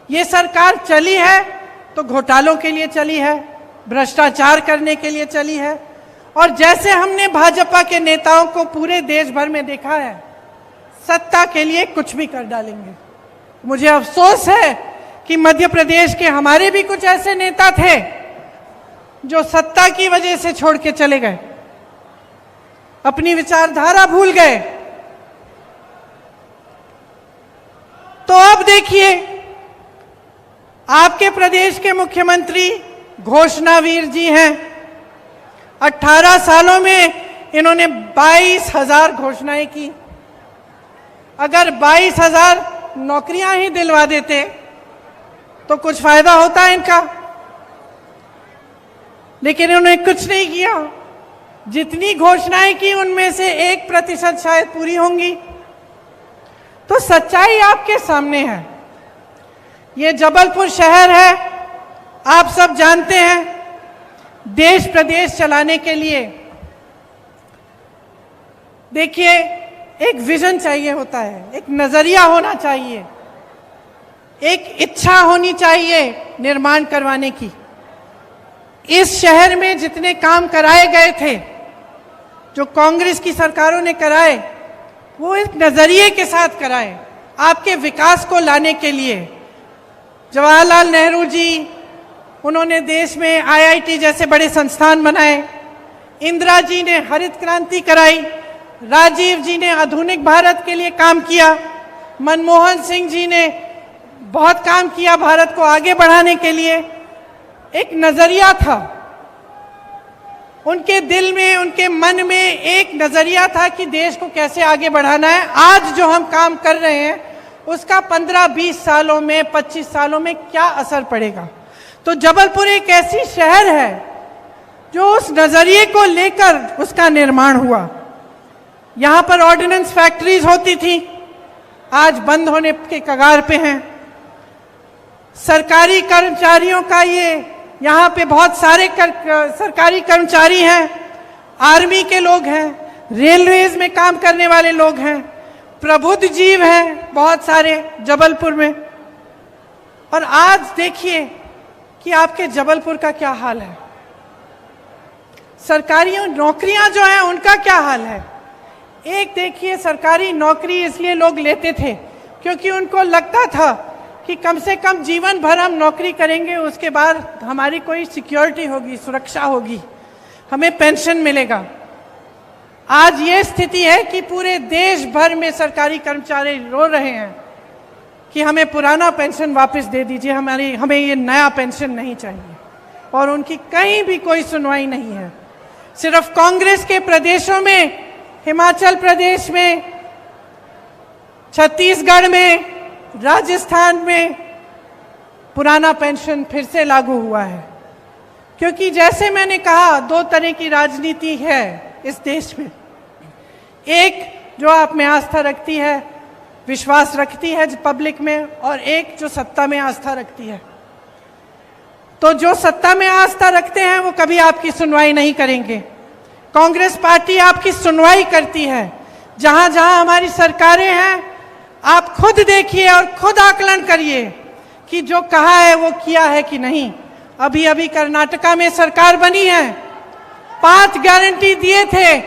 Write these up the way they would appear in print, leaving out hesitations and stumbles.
ये सरकार चली है तो घोटालों के लिए चली है, भ्रष्टाचार करने के लिए चली है। और जैसे हमने भाजपा के नेताओं को पूरे देश भर में देखा है, सत्ता के लिए कुछ भी कर डालेंगे। मुझे अफसोस है कि मध्य प्रदेश के हमारे भी कुछ ऐसे नेता थे जो सत्ता की वजह से छोड़ के चले गए, अपनी विचारधारा भूल गए। तो अब देखिए, आपके प्रदेश के मुख्यमंत्री घोषणावीर जी हैं। 18 सालों में इन्होंने 22,000 घोषणाएं की। अगर 22,000 नौकरियां ही दिलवा देते तो कुछ फायदा होता इनका, लेकिन इन्होंने कुछ नहीं किया। जितनी घोषणाएं की उनमें से 1% शायद पूरी होंगी। तो सच्चाई आपके सामने है। ये जबलपुर शहर है, आप सब जानते हैं, देश प्रदेश चलाने के लिए देखिए एक विजन चाहिए होता है, एक नजरिया होना चाहिए, एक इच्छा होनी चाहिए निर्माण करवाने की। इस शहर में जितने काम कराए गए थे, जो कांग्रेस की सरकारों ने कराए, वो एक नजरिए के साथ कराए, आपके विकास को लाने के लिए। जवाहरलाल नेहरू जी, उन्होंने देश में IIT जैसे बड़े संस्थान बनाए। इंदिरा जी ने हरित क्रांति कराई। राजीव जी ने आधुनिक भारत के लिए काम किया। मनमोहन सिंह जी ने बहुत काम किया भारत को आगे बढ़ाने के लिए। एक नजरिया था उनके दिल में, उनके मन में एक नजरिया था कि देश को कैसे आगे बढ़ाना है। आज जो हम काम कर रहे हैं उसका 15-20 सालों में, 25 सालों में क्या असर पड़ेगा। तो जबलपुर एक ऐसी शहर है जो उस नजरिए को लेकर उसका निर्माण हुआ। यहां पर ऑर्डिनेंस फैक्ट्रीज होती थी, आज बंद होने के कगार पे हैं। सरकारी कर्मचारियों का यहाँ पे बहुत सारे सरकारी कर्मचारी हैं, आर्मी के लोग हैं, रेलवेज में काम करने वाले लोग हैं, प्रबुद्ध जीव हैं बहुत सारे जबलपुर में। और आज देखिए कि आपके जबलपुर का क्या हाल है। सरकारी नौकरियां जो हैं उनका क्या हाल है। एक देखिए, सरकारी नौकरी इसलिए लोग लेते थे क्योंकि उनको लगता था कि कम से कम जीवन भर हम नौकरी करेंगे, उसके बाद हमारी कोई सिक्योरिटी होगी, सुरक्षा होगी, हमें पेंशन मिलेगा। आज ये स्थिति है कि पूरे देश भर में सरकारी कर्मचारी रो रहे हैं कि हमें पुराना पेंशन वापस दे दीजिए, हमें ये नया पेंशन नहीं चाहिए। और उनकी कहीं भी कोई सुनवाई नहीं है। सिर्फ कांग्रेस के प्रदेशों में, हिमाचल प्रदेश में, छत्तीसगढ़ में, राजस्थान में पुराना पेंशन फिर से लागू हुआ है। क्योंकि जैसे मैंने कहा, 2 तरह की राजनीति है इस देश में। एक जो आप में आस्था रखती है, विश्वास रखती है पब्लिक में, और एक जो सत्ता में आस्था रखती है। तो जो सत्ता में आस्था रखते हैं वो कभी आपकी सुनवाई नहीं करेंगे। कांग्रेस पार्टी आपकी सुनवाई करती है। जहां जहां हमारी सरकारें हैं, आप खुद देखिए और खुद आकलन करिए कि जो कहा है वो किया है कि नहीं। अभी अभी कर्नाटका में सरकार बनी है, 5 गारंटी दिए थे,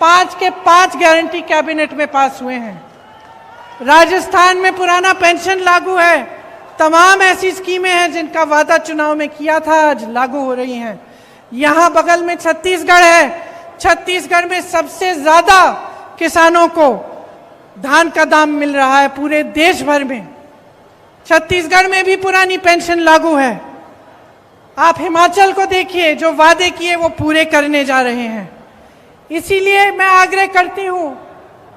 5 के 5 गारंटी कैबिनेट में पास हुए हैं। राजस्थान में पुराना पेंशन लागू है। तमाम ऐसी स्कीमें हैं जिनका वादा चुनाव में किया था, आज लागू हो रही हैं। यहां बगल में छत्तीसगढ़ है। छत्तीसगढ़ में सबसे ज्यादा किसानों को धान का दाम मिल रहा है पूरे देश भर में। छत्तीसगढ़ में भी पुरानी पेंशन लागू है। आप हिमाचल को देखिए, जो वादे किए वो पूरे करने जा रहे हैं। इसीलिए मैं आग्रह करती हूं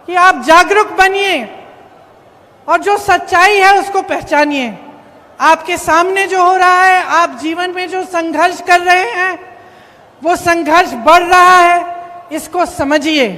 कि आप जागरूक बनिए और जो सच्चाई है उसको पहचानिए। आपके सामने जो हो रहा है, आप जीवन में जो संघर्ष कर रहे हैं, वो संघर्ष बढ़ रहा है, इसको समझिए।